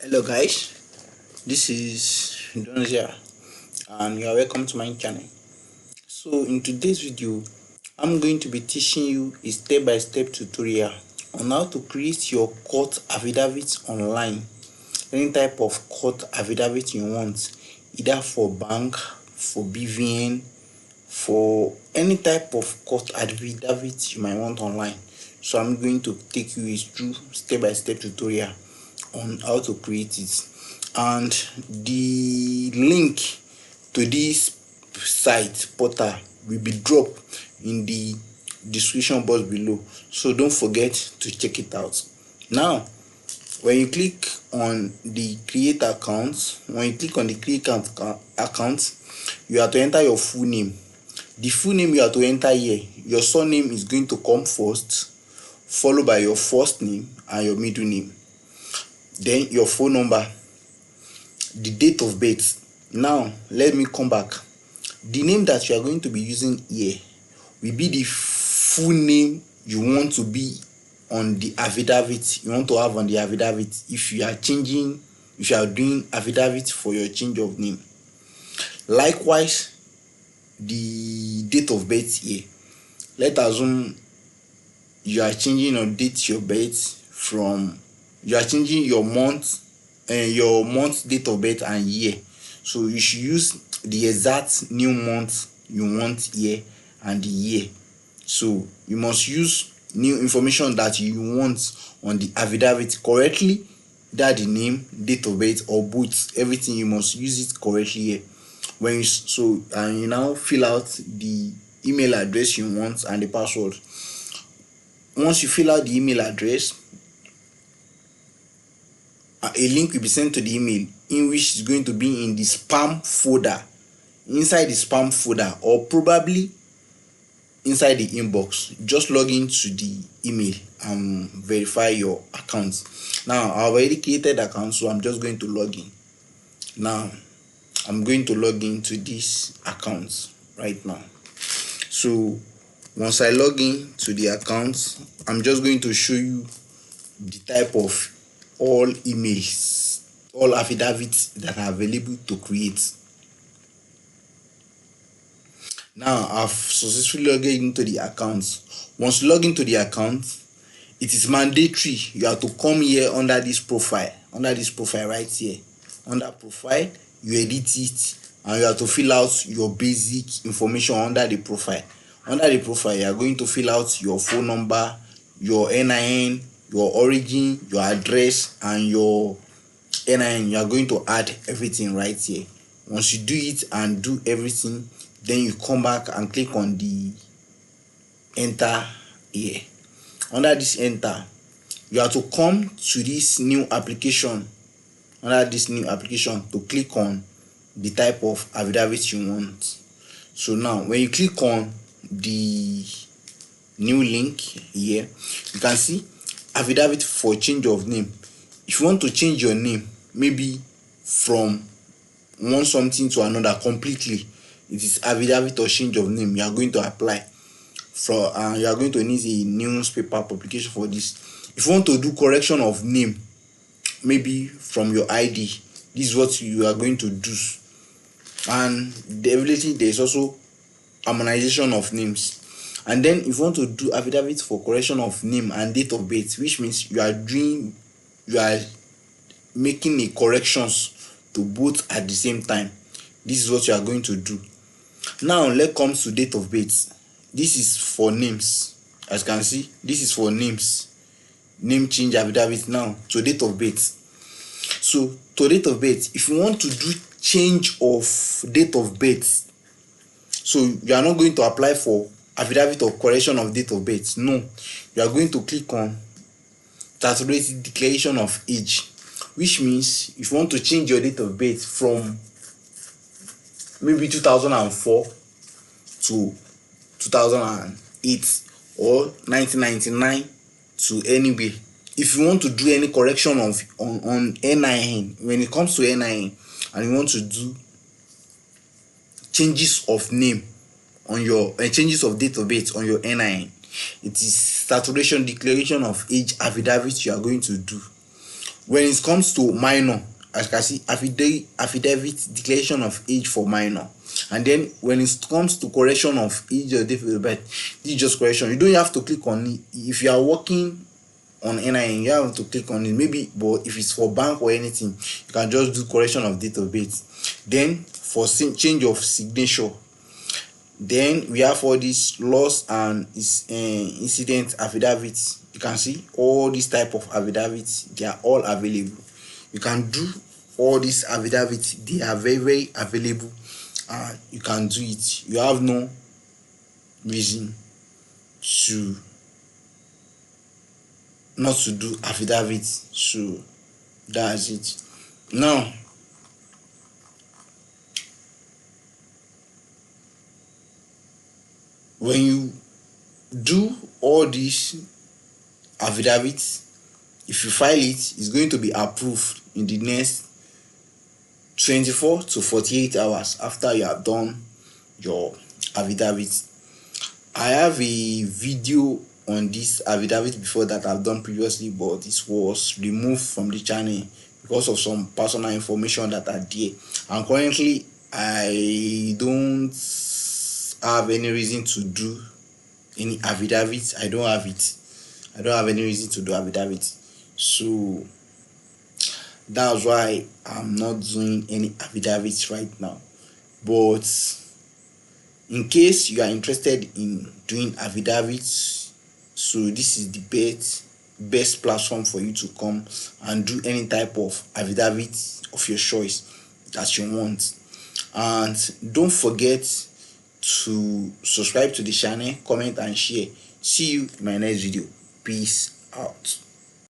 Hello guys, this is Donzia and you are welcome to my channel. So in today's video, I'm going to be teaching you a step-by-step tutorial on how to create your court affidavit online. Any type of court affidavit you want, either for bank, for BVN, for any type of court affidavit you might want online. So I'm going to take you through step-by-step tutorial on how to create it, and the link to this site portal will be dropped in the description box below, so don't forget to check it out. Now when you click on the create account, you have to enter your full name. The full name you have to enter here. Your surname is going to come first, followed by your first name and your middle name, then your phone number, the date of birth. Now let me come back. The name that you are going to be using here will be the full name you want to be on the affidavit, you want to have on the affidavit if you are doing affidavit for your change of name. Likewise, the date of birth here, let's assume you are changing your date of birth from, you are changing your month date of birth and year, so you should use the exact new month you want here and the year. So you must use new information that you want on the affidavit correctly, that the name, date of birth, or both, everything you must use it correctly here. And you now fill out the email address you want and the password. Once you fill out the email address, a link will be sent to the email, in which is going to be in the spam folder, inside the spam folder, or probably inside the inbox. Just log into the email and verify your account. Now I've already created account, so I'm just going to log in. Now I'm going to log into this account right now. So once I log in to the account, I'm just going to show you the type of all emails, all affidavits that are available to create. Now I've successfully logged into the account. Once you log into the account, it is mandatory you have to come here under this profile right here. Under profile, you edit it and you have to fill out your basic information under the profile. Under the profile, you are going to fill out your phone number, your NIN, your origin, your address, and your NIN. You are going to add everything right here. Once you do it and do everything, then you come back and click on the enter here. Under this enter, you have to come to this new application. Under this new application, to click on the type of affidavit you want. So now when you click on the new link here, you can see affidavit for change of name. If you want to change your name, maybe from one something to another completely, it is affidavit or change of name you are going to apply for. You are going to need a newspaper publication for this. If you want to do correction of name, maybe from your ID, this is what you are going to do. And definitely there is also harmonization of names. And then if you want to do affidavit for correction of name and date of birth, which means you are making a corrections to both at the same time, this is what you are going to do. Now let's come to date of birth. This is for names. As you can see, this is for names, name change affidavit. Now to date of birth. So to date of birth, if you want to do change of date of birth, so you are not going to apply for affidavit of correction of date of birth. No, you are going to click on statutory declaration of age, which means if you want to change your date of birth from maybe 2004 to 2008 or 1999 to anywhere, if you want to do any correction on NIN, when it comes to NIN, and you want to do changes of name on your changes of date of birth on your NIN, it is saturation declaration of age affidavit you are going to do. When it comes to minor, as you can see, affidavit declaration of age for minor. And then when it comes to correction of age or date of birth, this is just correction. You don't have to click on it. If you are working on NIN, you have to click on it. Maybe, but if it's for bank or anything, you can just do correction of date of birth. Then for change of signature, then we have all these loss and incident affidavits. You can see all these type of affidavits, they are all available. You can do all these affidavits, they are very available, and you can do it. You have no reason to not to do affidavits. So that's it. Now, when you do all these affidavits, if you file it, it's going to be approved in the next 24 to 48 hours after you have done your affidavit. I have a video on this affidavit before that I've done previously, but this was removed from the channel because of some personal information that are there, and currently I don't have any reason to do any affidavit. I don't have any reason to do affidavit, so that's why I'm not doing any affidavits right now. But in case you are interested in doing affidavits, so this is the best platform for you to come and do any type of affidavit of your choice that you want. And don't forget to subscribe to the channel, comment and share. See you in my next video. Peace out.